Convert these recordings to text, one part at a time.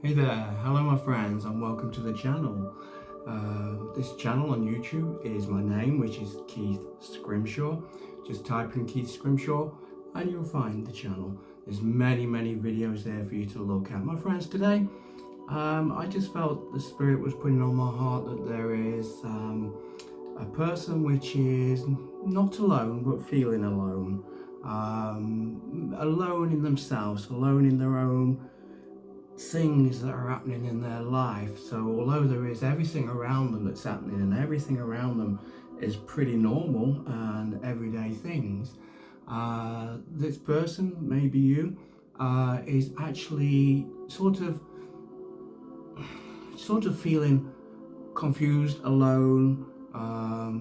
Hey there, hello my friends and welcome to the channel. This channel on YouTube is my name, which is Keith Scrimshaw. Just type in Keith Scrimshaw and you'll find the channel. There's many videos there for you to look at. My friends, today I just felt the Spirit was putting on my heart that there is a person which is not alone but feeling alone. Alone in themselves, alone in their own things that are happening in their life. So although there is everything around them that's happening and everything around them is pretty normal and everyday things, this person, maybe you, is actually sort of feeling confused, alone,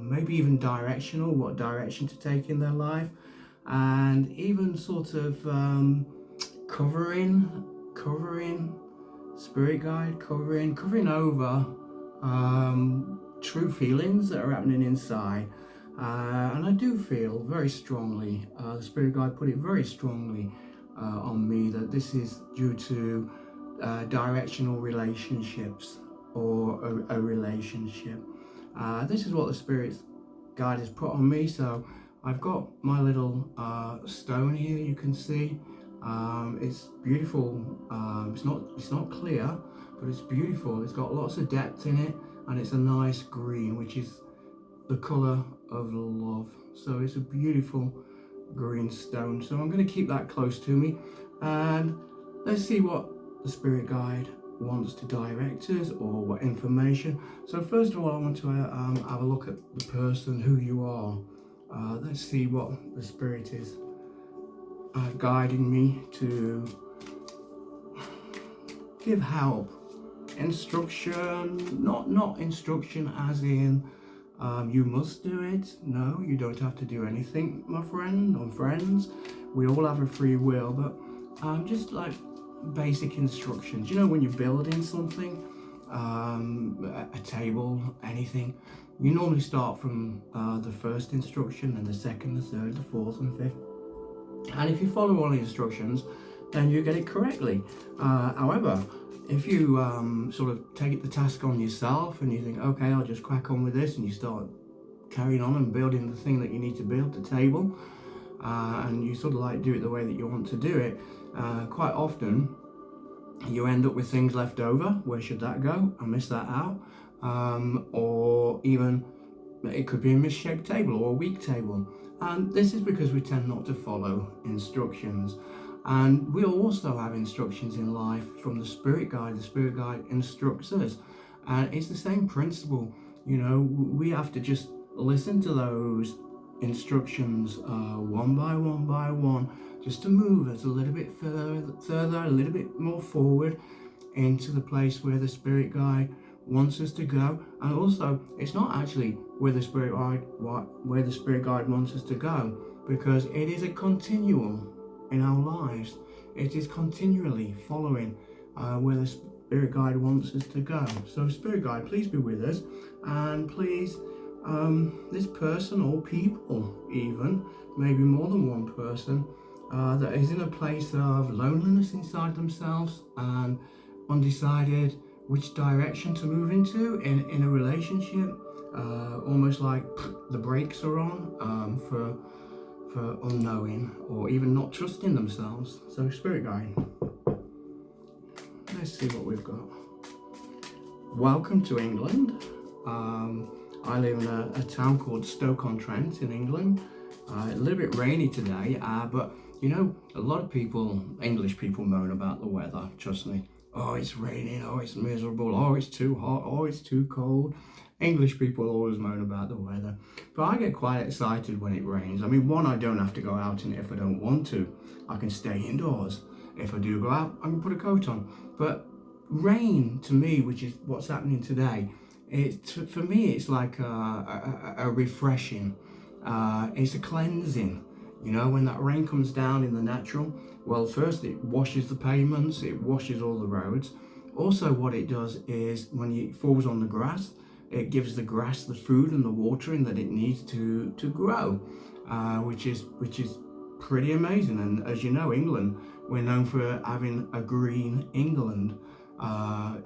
maybe even directional, what direction to take in their life, and even sort of covering spirit guide, covering over true feelings that are happening inside. And I do feel very strongly, the spirit guide put it very strongly on me, that this is due to directional relationships or a relationship. This is what the spirit guide has put on me. So I've got my little stone here, you can see. It's beautiful. It's not clear, but it's beautiful. It's got lots of depth in it, and it's a nice green, which is the color of love. So it's a beautiful green stone. So I'm going to keep that close to me, and let's see what the spirit guide wants to direct us, or what information. So first of all, I want to have a look at the person, who you are. Let's see what the spirit is guiding me to give help, instruction, not instruction as in you must do it. No, you don't have to do anything, my friend or friends. We all have a free will, but just like basic instructions. You know, when you're building something, a table, anything, you normally start from the first instruction, and the second, the third, the fourth and fifth. And if you follow all the instructions, then you get it correctly. However, if you sort of take the task on yourself and you think, okay, I'll just crack on with this, and you start carrying on and building the thing that you need to build, the table, and you sort of like do it the way that you want to do it, quite often you end up with things left over. Where should that go? I missed that out. Or even it could be a misshaped table or a weak table. And this is because we tend not to follow instructions. And we also have instructions in life from the spirit guide. The spirit guide instructs us. And it's the same principle. You know, we have to just listen to those instructions one by one, just to move us a little bit further, a little bit more forward into the place where the spirit guide wants us to go. And also, it's not actually where the spirit guide wants us to go, because it is a continuum in our lives. It is continually following where the spirit guide wants us to go. So spirit guide, please be with us, and please, this person or people, even maybe more than one person, that is in a place of loneliness inside themselves and undecided which direction to move into in a relationship, almost like the brakes are on, for unknowing or even not trusting themselves. So spirit guide, let's see what we've got. Welcome to England. I live in a town called Stoke-on-Trent in England. A little bit rainy today, but you know, a lot of people, English people, moan about the weather. Trust me. Oh, it's raining. Oh, it's miserable. Oh, it's too hot. Oh, it's too cold. English people always moan about the weather, but I get quite excited when it rains. I mean, one, I don't have to go out in it if I don't want to. I can stay indoors. If I do go out, I can put a coat on. But rain, to me, which is what's happening today, for me, it's like a refreshing. It's a cleansing. You know, when that rain comes down in the natural, well, first it washes the pavements, it washes all the roads. Also, what it does is when it falls on the grass, it gives the grass the food and the watering that it needs to grow, which is pretty amazing. And as you know, England, we're known for having a green England.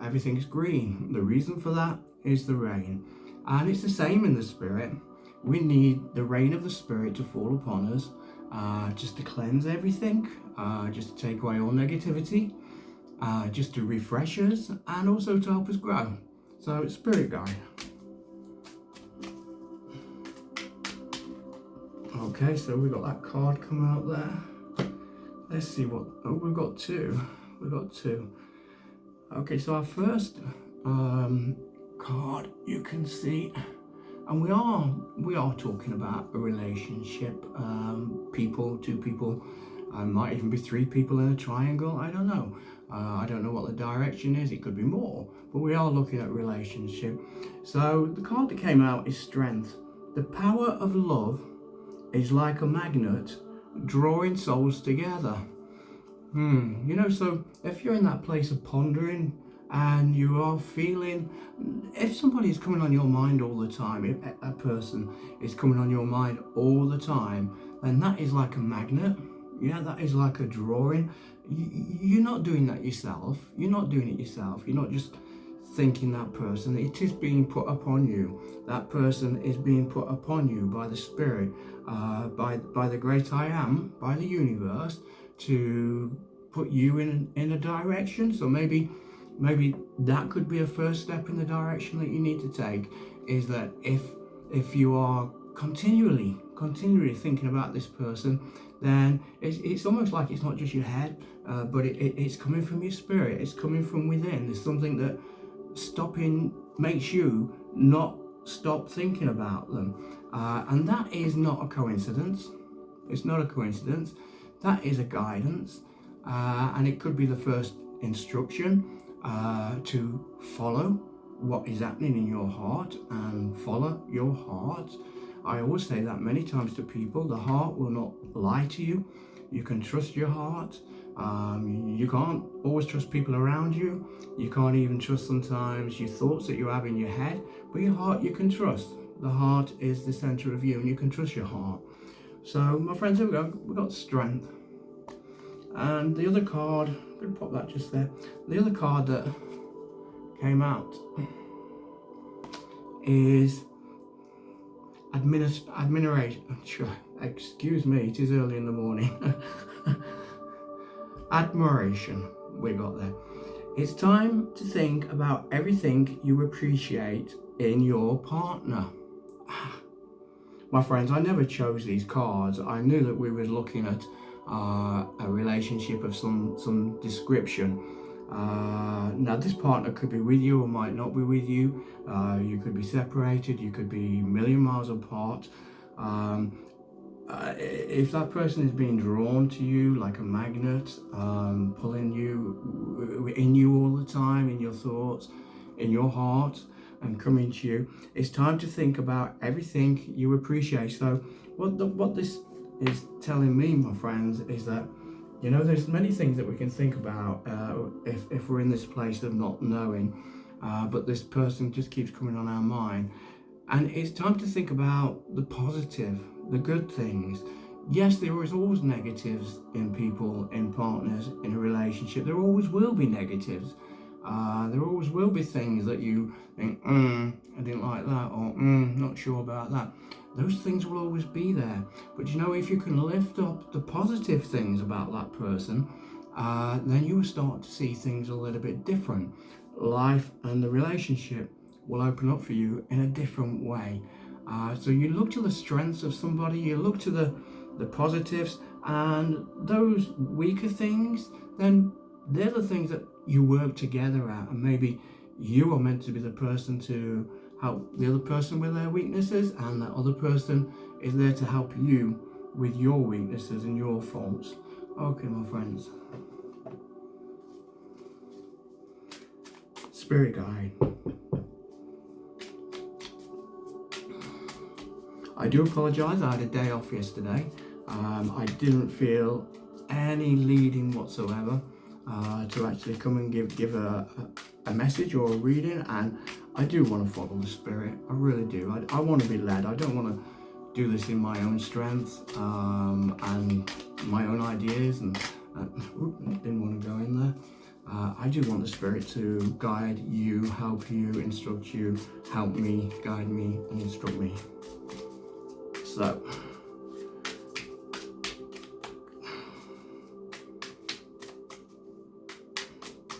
everything's green. The reason for that is the rain. And it's the same in the Spirit. We need the rain of the Spirit to fall upon us, just to cleanse everything, just to take away all negativity, just to refresh us, and also to help us grow. So it's Spirit Guide. Okay, so we've got that card come out there. Let's see what, oh, we've got two. Okay, so our first card, you can see, and we are talking about a relationship, two people, might even be three people in a triangle, I don't know. I don't know what the direction is, it could be more, but we are looking at relationship. So the card that came out is Strength. The power of love is like a magnet drawing souls together. You know, so if you're in that place of pondering and you are feeling, if somebody is coming on your mind all the time, if a person is coming on your mind all the time, then that is like a magnet. Yeah, that is like a drawing. You're not doing that yourself. You're not doing it yourself. You're not just thinking that person. It is being put upon you. That person is being put upon you by the Spirit, by the great I Am, by the universe, to put you in a direction. So maybe that could be a first step in the direction that you need to take, is that if you are continually thinking about this person, then it's almost like it's not just your head, but it's coming from your spirit, it's coming from within. There's something that makes you not stop thinking about them, and that is not a coincidence. It's not a coincidence. That is a guidance, and it could be the first instruction to follow what is happening in your heart and follow your heart. I always say that many times to people. The heart will not lie to you. You can trust your heart. You can't always trust people around you. You can't even trust sometimes your thoughts that you have in your head, but your heart you can trust. The heart is the center of you, and you can trust your heart. So my friends, here we go. We've got Strength. And the other card, I'm going to pop that just there. The other card that came out is Admiration. Excuse me, it is early in the morning. Admiration, we got there. It's time to think about everything you appreciate in your partner. My friends, I never chose these cards. I knew that we were looking at a relationship of some description. Now this partner could be with you or might not be with you. You could be separated, you could be a million miles apart. If that person is being drawn to you like a magnet, pulling you in you all the time, in your thoughts, in your heart, and coming to you, it's time to think about everything you appreciate. So what this is telling me, my friends, is that, you know, there's many things that we can think about if we're in this place of not knowing, but this person just keeps coming on our mind. And it's time to think about the positive, the good things. Yes, there is always negatives in people, in partners, in a relationship. There always will be negatives. There always will be things that you think, I didn't like that, or not sure about that. Those things will always be there. But you know, if you can lift up the positive things about that person, then you will start to see things a little bit different. Life and the relationship will open up for you in a different way. So you look to the strengths of somebody, you look to the positives, and those weaker things, then they're the things that you work together at. And maybe you are meant to be the person to help the other person with their weaknesses, and that other person is there to help you with your weaknesses and your faults. Okay, my friends. Spirit Guide. I do apologise, I had a day off yesterday. I didn't feel any leading whatsoever to actually come and give a message or a reading, and I do want to follow the Spirit. I really do. I want to be led. I don't want to do this in my own strength and my own ideas, and didn't want to go in there. I do want the Spirit to guide you, help you, instruct you, help me, guide me, and instruct me. So,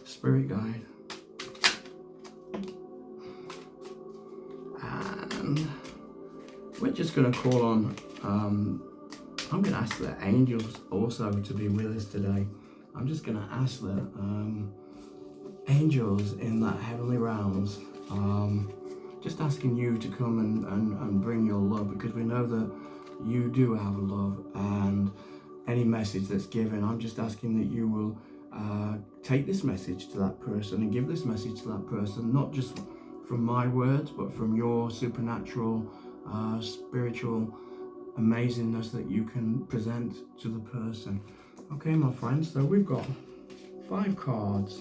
Spirit guide. And we're just going to call on, I'm going to ask the angels also to be with us today. I'm just going to ask the angels in that heavenly realms, just asking you to come and bring your love, because we know that you do have love, and any message that's given, I'm just asking that you will take this message to that person and give this message to that person, not just from my words, but from your supernatural, spiritual amazingness that you can present to the person. Okay, my friends, so we've got 5 cards.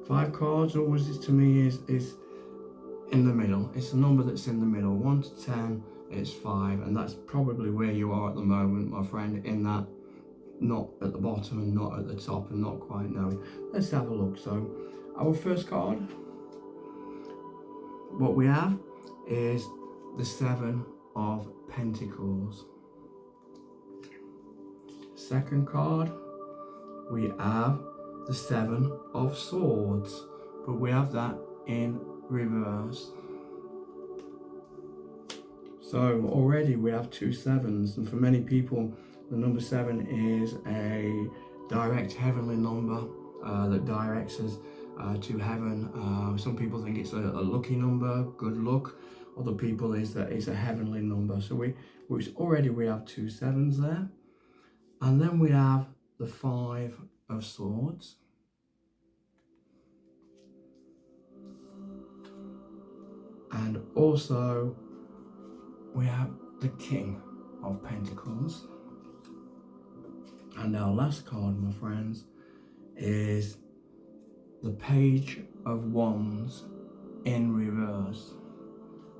5 cards always is, to me, is in the middle. It's the number that's in the middle. 1 to 10, it's 5, and that's probably where you are at the moment, my friend, in that not at the bottom and not at the top and not quite knowing. Let's have a look. So our first card, what we have is the 7 of Pentacles. Second card, we have the 7 of Swords, but we have that in reverse. So already we have 2 7s, and for many people the number 7 is a direct heavenly number that directs us to heaven. Some people think it's a lucky number, good luck. Other people is that it's a heavenly number. So we have 2 7s there. And then we have the 5 of Swords. And also we have the King of Pentacles. And our last card, my friends, is the Page of Wands in reverse.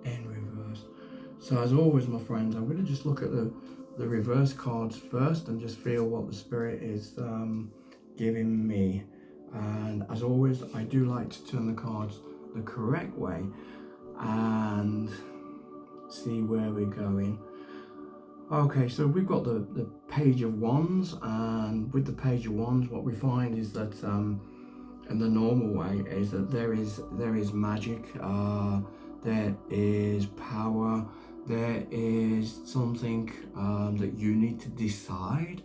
In reverse. So as always, my friends, I'm going to just look at the reverse cards first and just feel what the Spirit is giving me. And as always, I do like to turn the cards the correct way and see where we're going. Okay, so we've got the Page of Wands, and with the Page of Wands, what we find is that in the normal way is that there is magic, there is power, there is something that you need to decide,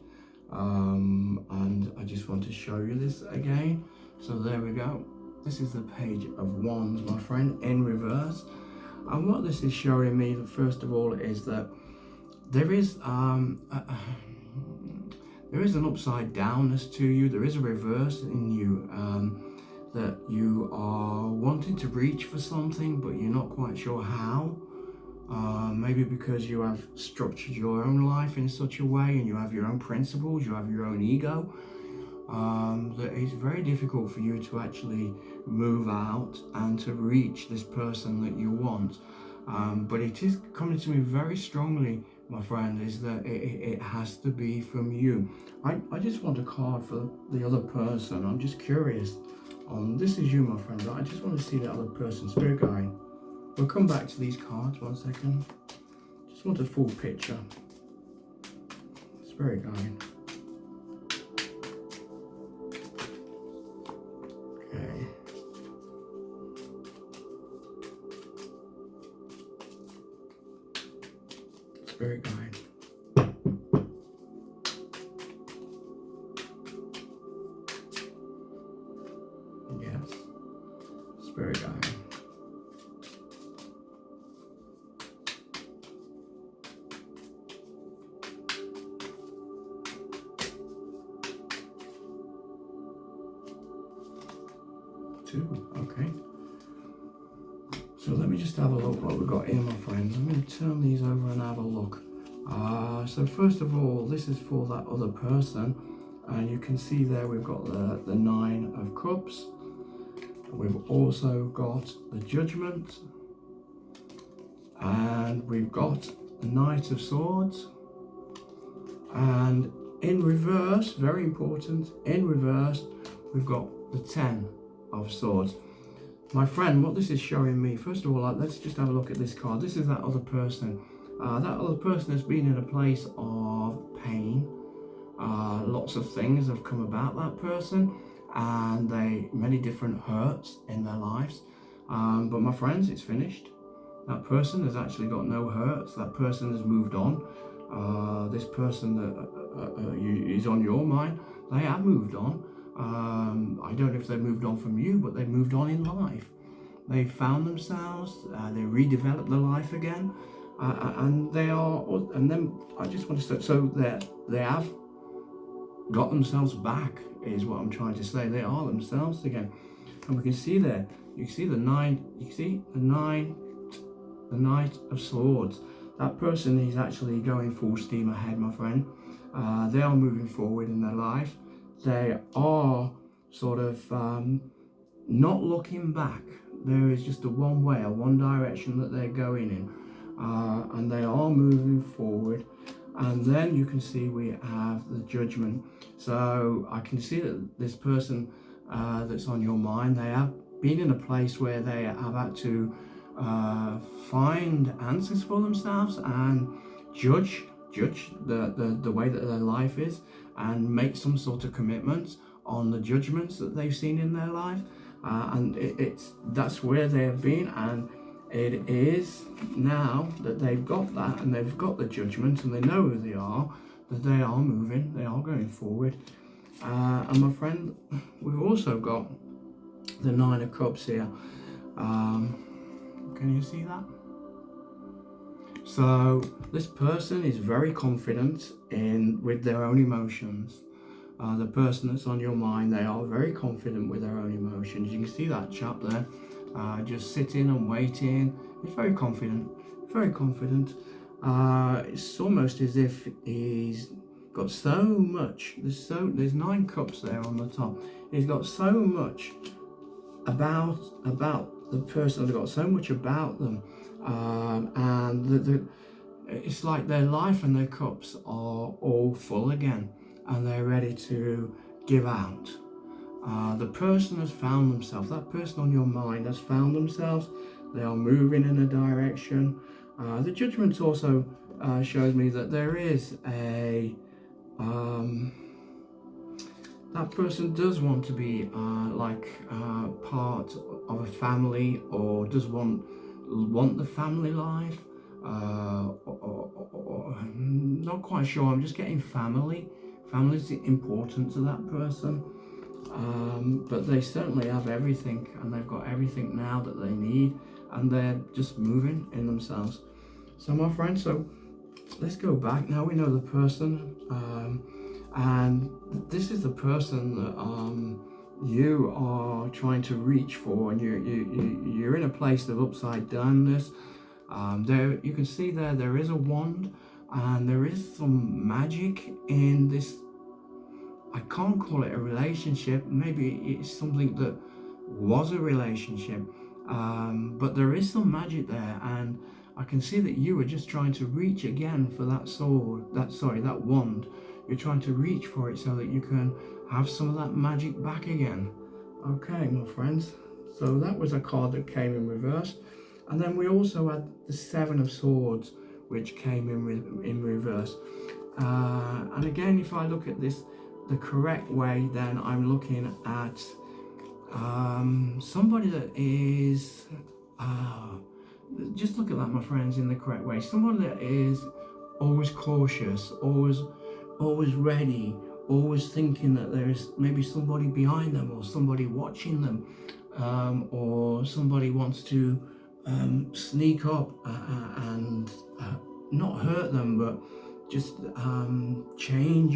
and I just want to show you this again. So there we go. This is the Page of Wands, my friend, in reverse. And what this is showing me, first of all, is that there is an upside downness to you. There is a reverse in you, that you are wanting to reach for something, but you're not quite sure how. Maybe because you have structured your own life in such a way, and you have your own principles, you have your own ego, that it's very difficult for you to actually move out and to reach this person that you want. But it is coming to me very strongly, my friend, is that it has to be from you. I just want a card for the other person. I'm just curious. This is you, my friend. I just want to see the other person. Spirit guide. We'll come back to these cards 1 second. Just want a full picture. Spirit guide. Okay. Spirit guide. Yes. Spirit guide. Okay, so let me just have a look what we've got here, my friends. I'm going to turn these over and have a look. So first of all, this is for that other person, and you can see there we've got the 9 of Cups. We've also got the Judgment, and we've got the Knight of Swords, and in reverse, very important, in reverse, we've got the Ten of Swords. My friend, what this is showing me, first of all, let's just have a look at this card. This is that other person. That other person has been in a place of pain. Lots of things have come about that person, and many different hurts in their lives. But my friends, it's finished. That person has actually got no hurts. That person has moved on. This person that is on your mind, they have moved on. I don't know if they moved on from you, but they moved on in life. They found themselves. They redeveloped their life again, and they are. And then I just want to say, so they have got themselves back, is what I'm trying to say. They are themselves again, and we can see there. You see the nine. You see the nine. The Knight of Swords. That person is actually going full steam ahead, my friend. They are moving forward in their life. They are sort of not looking back. There is just a one way, a one direction that they're going in, and they are moving forward. And then you can see we have the Judgment. So I can see that this person that's on your mind, they have been in a place where they have had to find answers for themselves and judge the way that their life is, and make some sort of commitments on the judgments that they've seen in their life, and that's where they have been. And it is now that they've got that, and they've got the judgment, and they know who they are, that they are moving, they are going forward. And my friend, we've also got the Nine of Cups here. Can you see that? So this person is very confident with their own emotions. The person that's on your mind, they are very confident with their own emotions. You can see that chap there, just sitting and waiting. He's very confident, very confident. It's almost as if he's got so much. There's 9 cups there on the top. He's got so much about the person. They've got so much about them, and it's like their life and their cups are all full again, and they're ready to give out. The person has found themselves. That person on your mind has found themselves. They are moving in a direction. The Judgment also shows me that there is that person does want to be part of a family, or does want the family life, or not quite sure. I'm just getting family. Family is important to that person, but they certainly have everything, and they've got everything now that they need, and they're just moving in themselves. So my friend, so let's go back now. We know the person, and this is the person that you are trying to reach for, and you're in a place of upside downness. There you can see there is a wand, and there is some magic in this. I can't call it a relationship. Maybe it's something that was a relationship, but there is some magic there, and I can see that you are just trying to reach again for that sword, that wand. You're trying to reach for it so that you can have some of that magic back again. Okay, my friends. So that was a card that came in reverse. And then we also had the Seven of Swords, which came in reverse. And again, if I look at this the correct way, then I'm looking at somebody that is... just look at that, my friends, in the correct way. Someone that is always cautious, always ready, always thinking that there is maybe somebody behind them, or somebody watching them, or somebody wants to sneak up and not hurt them, but just change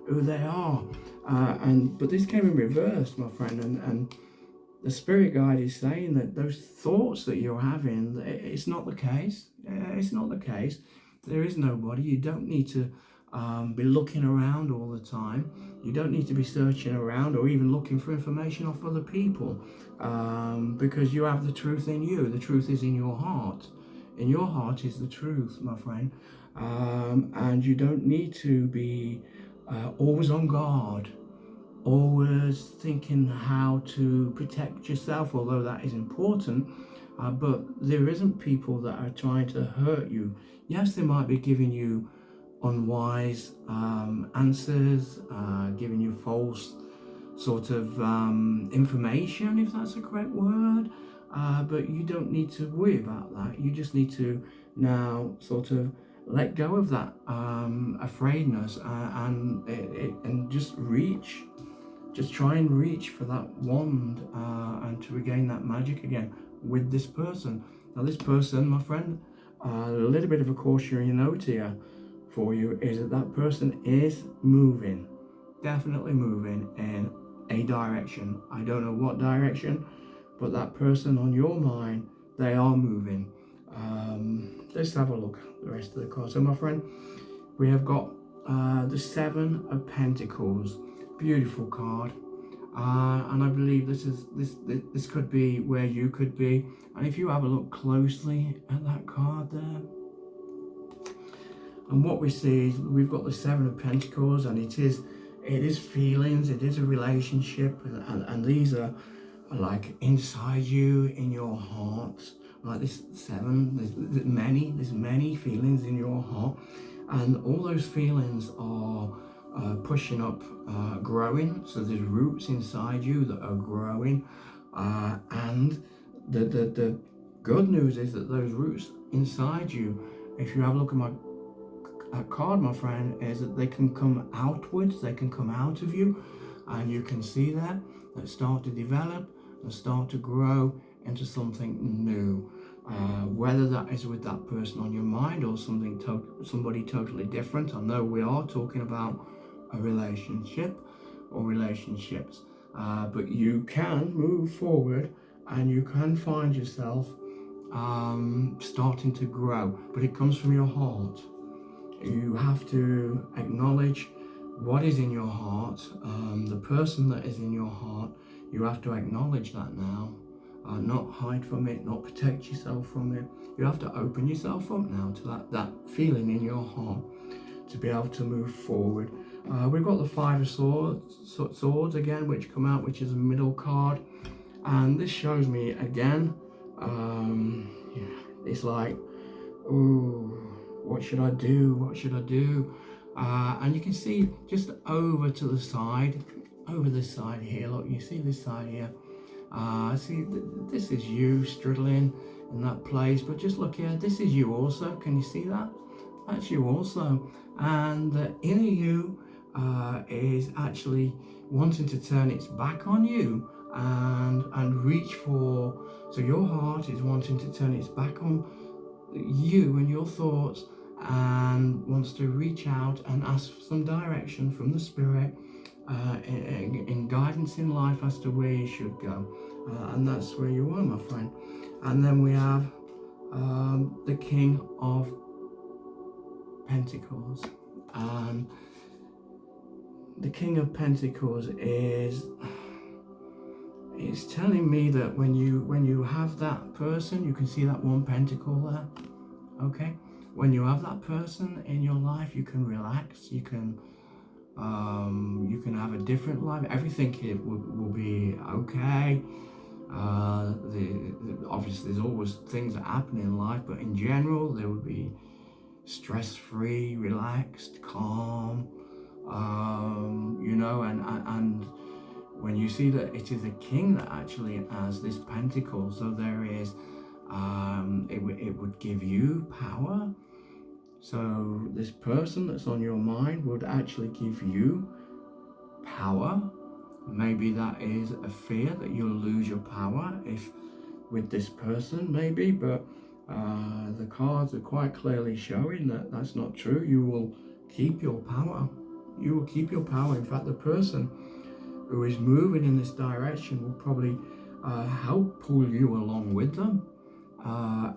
who they are. But this came in reverse, my friend, and the spirit guide is saying that those thoughts that you're having, it's not the case. It's not the case. There is nobody. You don't need to be looking around all the time. You don't need to be searching around or even looking for information off other people, because you have the truth in you. The truth is in your heart. In your heart is the truth, my friend, and you don't need to be always on guard. always thinking how to protect yourself, although that is important. But there isn't people that are trying to hurt you. Yes, they might be giving you unwise answers, giving you false sort of information, if that's a correct word. But you don't need to worry about that. You just need to now sort of let go of that afraidness and just try and reach for that wand and to regain that magic again with this person. Now, this person, my friend, a little bit of a cautionary note here for you is that that person is moving, definitely moving in a direction. I don't know what direction, but that person on your mind, they are moving. Let's have a look at the rest of the cards. So, my friend, we have got the Seven of Pentacles. Beautiful card. And I believe this could be where you could be. And if you have a look closely at that card there, and what we see is we've got the Seven of Pentacles, and it is feelings, it is a relationship, and these are like inside you, in your heart. Like this seven, there's many feelings in your heart, and all those feelings are pushing up, growing. So there's roots inside you that are growing, and the good news is that those roots inside you, if you have a look at my card, my friend, is that they can come outwards, they can come out of you, and you can see that start to develop and start to grow into something new, whether that is with that person on your mind or somebody totally different. I know we are talking about a relationship or relationships, but you can move forward and you can find yourself starting to grow, but it comes from your heart. You have to acknowledge what is in your heart, the person that is in your heart. You have to acknowledge that now, not hide from it, not protect yourself from it. You have to open yourself up now to that feeling in your heart to be able to move forward. We've got the Five of Swords again, which come out, which is a middle card, and this shows me again, it's like, ooh, what should I do? What should I do? And you can see just over to the side, over this side here, look, you see this side here. See, this is you struggling in that place, but just look here, this is you also. Can you see that? That's you also. And the inner you is actually wanting to turn its back on you and reach for, so your heart is wanting to turn its back on you and your thoughts, and wants to reach out and ask for some direction from the spirit, in guidance in life as to where you should go, and that's where you are, my friend. And then we have the King of Pentacles, and the King of Pentacles is telling me that when you have that person, you can see that one pentacle there, okay? When you have that person in your life, you can relax, you can have a different life. Everything will be okay. Obviously there's always things that happen in life, but in general there would be stress-free, relaxed, calm, and when you see that it is a king that actually has this pentacle, so there is, it would give you power. So this person that's on your mind would actually give you power. Maybe that is a fear that you'll lose your power if with this person, maybe, but the cards are quite clearly showing that that's not true. You will keep your power. You will keep your power. In fact, the person who is moving in this direction will probably help pull you along with them,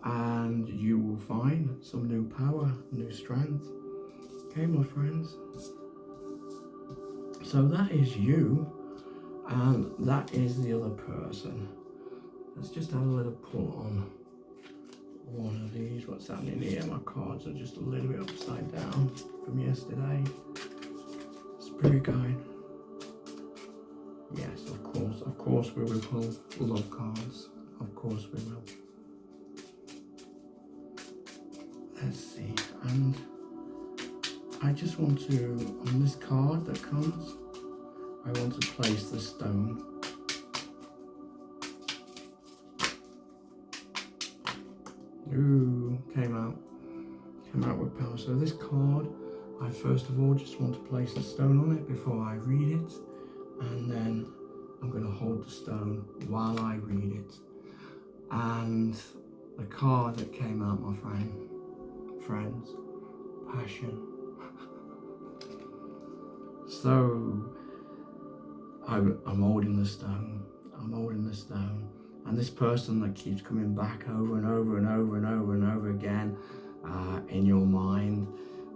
and you will find some new power, new strength. Okay, my friends. So that is you, and that is the other person. Let's just have a little pull on one of these. What's happening here? My cards are just a little bit upside down from yesterday. Spirit guide. Yes, of course we will pull love cards. Of course we will. Let's see, and I just want to, on this card that comes, I want to place the stone. Ooh, came out with power. So this card, I first of all just want to place a stone on it before I read it, and then I'm going to hold the stone while I read it. And the card that came out, my friends, passion. So I'm holding the stone. And this person that keeps coming back over and over and over and over and over again in your mind.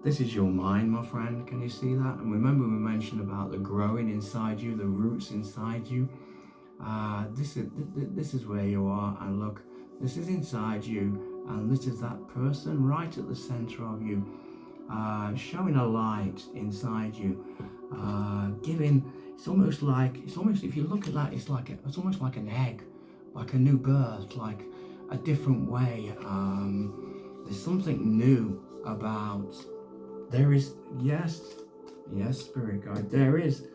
This is your mind, my friend. Can you see that? And remember we mentioned about the growing inside you, the roots inside you. This is where you are, and look, this is inside you, and this is that person right at the center of you, showing a light inside you, giving. It's almost if you look at that, it's almost like an egg, like a new birth, like a different way. There's something new about. There is, yes, spirit guide. There is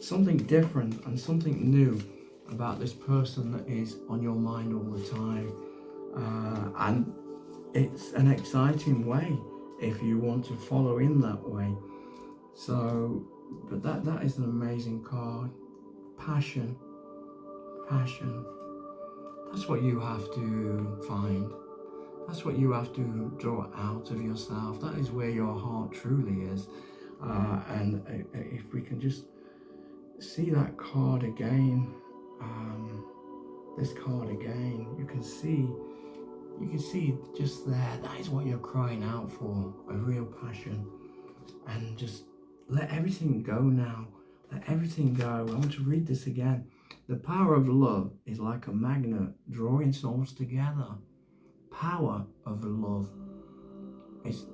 something different and something new about this person that is on your mind all the time, and it's an exciting way if you want to follow in that way. So, but that is an amazing card. Passion. That's what you have to find. That's what you have to draw out of yourself. That is where your heart truly is. And if we can just see that card again, this card again, you can see just there, that is what you're crying out for, a real passion. And just let everything go now. Let everything go. I want to read this again. The power of love is like a magnet drawing souls together. Power of love. It's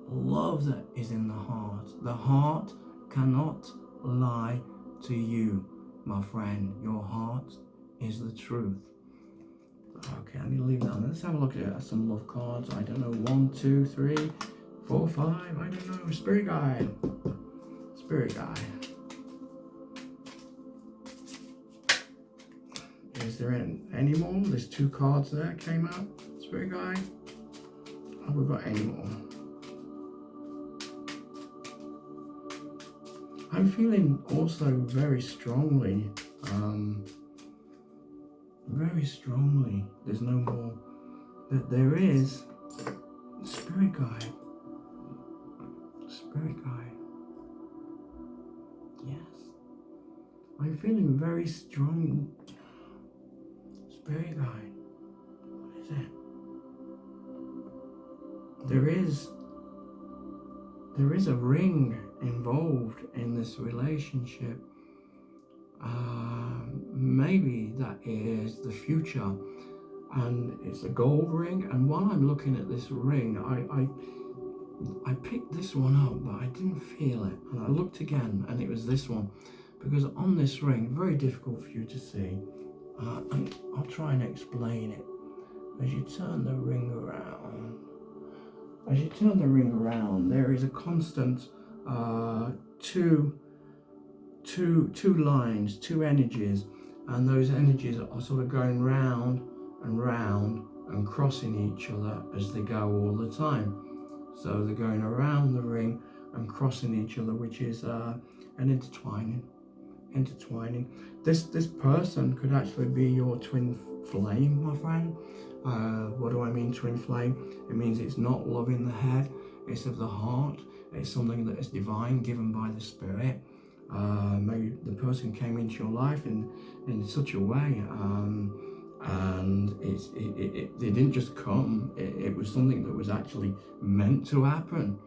love that is in the heart. The heart cannot lie to you, my friend. Your heart is the truth. Okay, I'm gonna leave that. Let's have a look at some love cards. I don't know, 1, 2, 3, 4, 5. I don't know. Spirit guide. Is there any more? There's 2 cards there came out. Spirit guide. Have we got any more? I'm feeling also very strongly. There's no more. That there is spirit guide. Yes. I'm feeling very strong. Spirit guide. What is it? There is a ring involved in this relationship. Maybe that is the future, and it's a gold ring. And while I'm looking at this ring, I picked this one up, but I didn't feel it. And I looked again, and it was this one, because on this ring, very difficult for you to see. And I'll try and explain it. As you turn the ring around, there is a constant two lines, 2 energies, and those energies are sort of going round and round and crossing each other as they go all the time. So they're going around the ring and crossing each other, which is an intertwining. This person could actually be your twin flame, my friend. What do I mean, twin flame? It means it's not love in the head, it's of the heart. It's something that is divine, given by the spirit. Maybe the person came into your life in such a way, and they didn't just come. It was something that was actually meant to happen.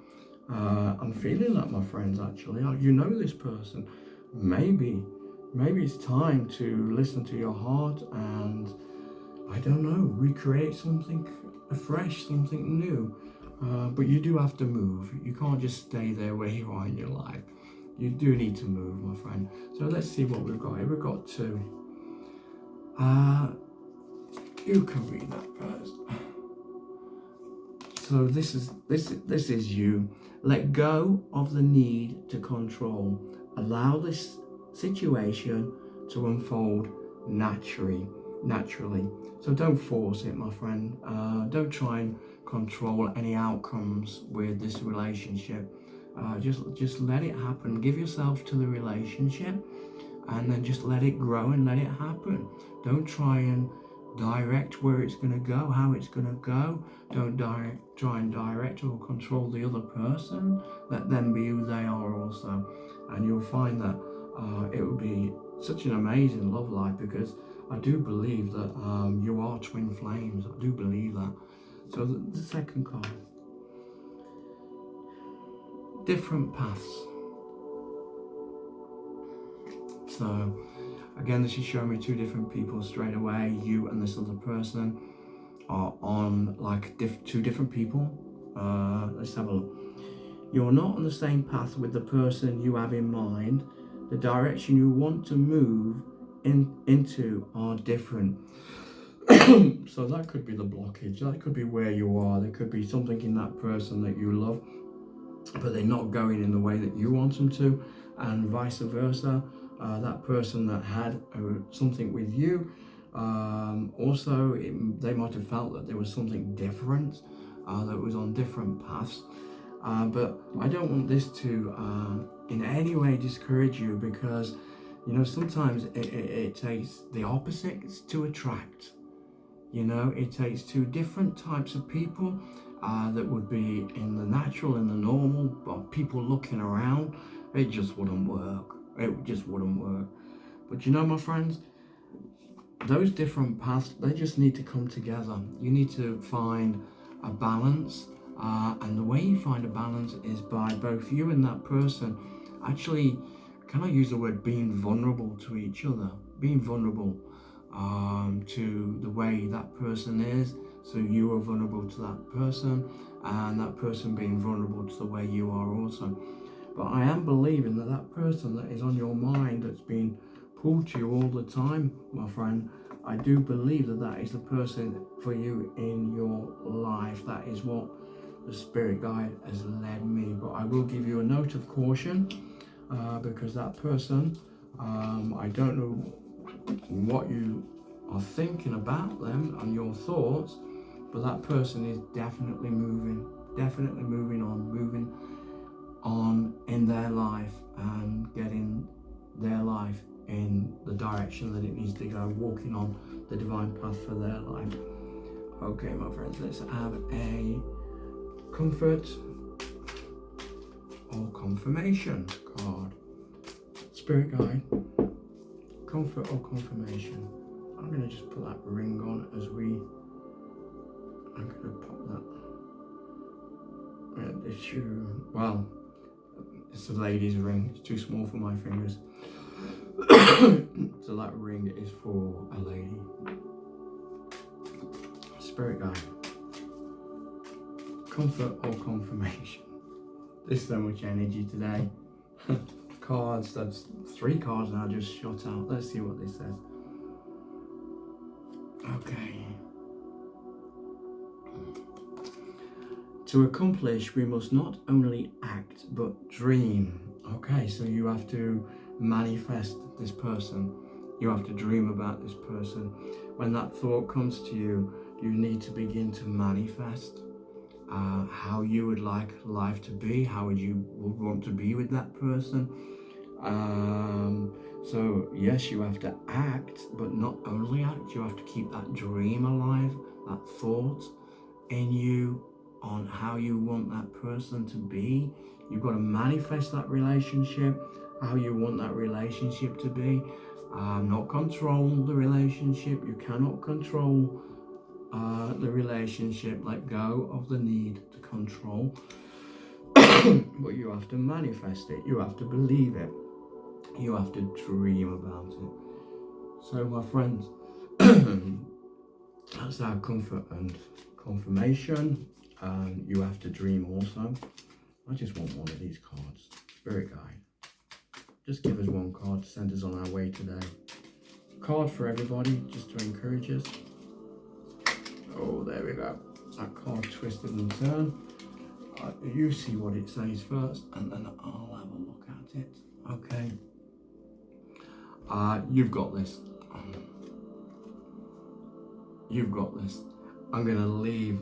I'm feeling that, my friends. Actually, you know this person. Maybe it's time to listen to your heart and, I don't know, recreate something afresh, something new. But you do have to move. You can't just stay there where you are in your life. You do need to move, my friend. So let's see what we've got here. We've got 2. You can read that first. So this is you. Let go of the need to control. Allow this situation to unfold naturally. So don't force it, my friend. Don't try and control any outcomes with this relationship. Just let it happen. Give yourself to the relationship, and then just let it grow and let it happen. Don't try and direct where it's going to go, how it's going to go. Don't try and direct or control the other person. Let them be who they are also, and you'll find that it will be such an amazing love life, because I do believe that you are twin flames. I do believe that. So the second card, different paths. So again, this is showing me 2 different people straight away. You and this other person are on like 2 different people. Let's have a look. You're not on the same path with the person you have in mind. The direction you want to move into are different. So that could be the blockage. That could be where you are. There could be something in that person that you love, but they're not going in the way that you want them to, and vice versa. That person that had something with you, also they might have felt that there was something different, that was on different paths. But I don't want this to in any way discourage you, because sometimes it takes the opposites to attract. It takes 2 different types of people that would be in the natural and the normal, but people looking around, it just wouldn't work. It just wouldn't work. But my friends, those different paths, they just need to come together. You need to find a balance, and the way you find a balance is by both you and that person actually, can I use the word, being vulnerable to each other, being vulnerable to the way that person is. So you are vulnerable to that person, and that person being vulnerable to the way you are also. But I am believing that that person that is on your mind, that's been pulled to you all the time, my friend, I do believe that that is the person for you in your life. That is what the spirit guide has led me. But I will give you a note of caution, because that person, I don't know what you are thinking about them and your thoughts, but that person is definitely moving on in their life, and getting their life in the direction that it needs to go, walking on the divine path for their life. Okay, my friends, let's have a comfort or confirmation card. Spirit guide, comfort or confirmation. I'm going to just put that ring on as I'm going to pop that issue. Well, it's a lady's ring. It's too small for my fingers. So that ring is for a lady. Spirit guide, comfort or confirmation. There's so much energy today. Cards, that's 3 cards now just shot out. Let's see what this says. Okay. To accomplish, we must not only act but dream. Okay, so you have to manifest this person. You have to dream about this person. When that thought comes to you, you need to begin to manifest how you would like life to be, how would you want to be with that person. So yes, you have to act, but not only act, you have to keep that dream alive, that thought in you on how you want that person to be. You've got to manifest that relationship, how you want that relationship to be. Not control the relationship. You cannot control the relationship. Let go of the need to control. But you have to manifest it. You have to believe it. You have to dream about it. So my friends, that's our comfort and confirmation. You have to dream also. I just want one of these cards. Spirit guide. just give us one card to send us on our way today. Card for everybody, just to encourage us. Oh, there we go. That card twisted and turned. You see what it says first, and then I'll have a look at it. Okay. You've got this. You've got this. I'm going to leave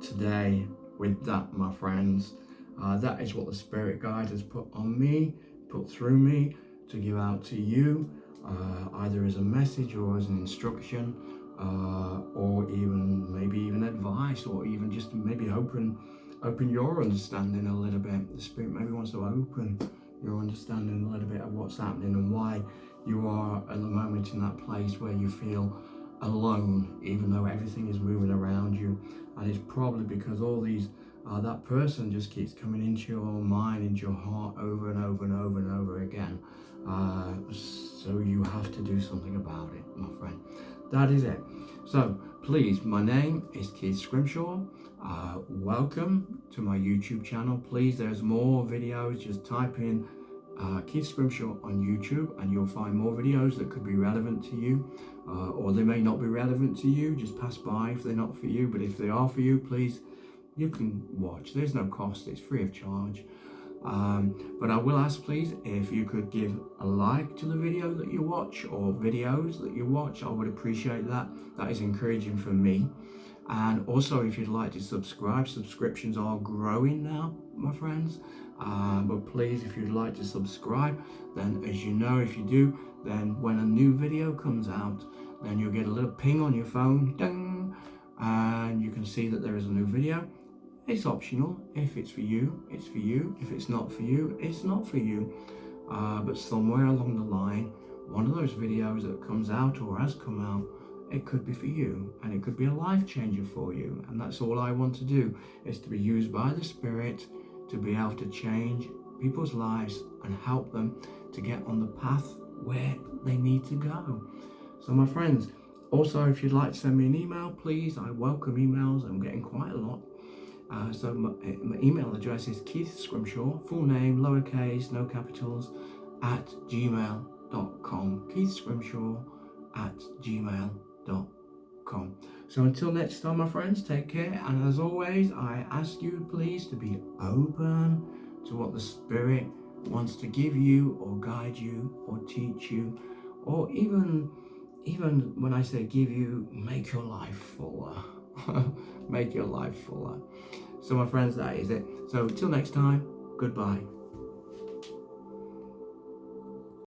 today with that, my friends. That is what the Spirit Guide has put on me, put through me to give out to you, either as a message or as an instruction, or even advice, or even just maybe open your understanding a little bit. The Spirit maybe wants to open your understanding a little bit of what's happening and why you are at the moment in that place where you feel alone, even though everything is moving around you. And it's probably because all these that person just keeps coming into your mind, into your heart over and over and over and over again. So you have to do something about it, my friend. That is it. So please, my name is Keith Scrimshaw. Welcome to my YouTube channel. Please, there's more videos. Just type in Keith Scrimshaw on YouTube and you'll find more videos that could be relevant to you, or they may not be relevant to you. Just pass by if they're not for you, but if they are for you, please, you can watch. There's no cost, it's free of charge. But I will ask, please, if you could give a like to the video that you watch or videos that you watch. I would appreciate that. That is encouraging for me. And also, if you'd like to subscribe, subscriptions are growing now, my friends. But please, if you'd like to subscribe, then as you know, if you do, then when a new video comes out, then you'll get a little ping on your phone, ding, and you can see that there is a new video. It's optional. If it's for you, it's for you. If it's not for you, it's not for you. But somewhere along the line, one of those videos that comes out or has come out, it could be for you, and it could be a life changer for you. And that's all I want to do, is to be used by the Spirit to be able to change people's lives and help them to get on the path where they need to go. So my friends, also, if you'd like to send me an email, please, I welcome emails. I'm getting quite a lot. So my email address is Keith Scrimshaw, full name, lowercase, no capitals, at gmail.com. Keith Scrimshaw at gmail.com. So until next time, my friends, take care. And as always, I ask you, please, to be open to what the Spirit wants to give you or guide you or teach you, or even when I say give you, make your life fuller. Make your life fuller. So my friends, that is it. So till next time, goodbye.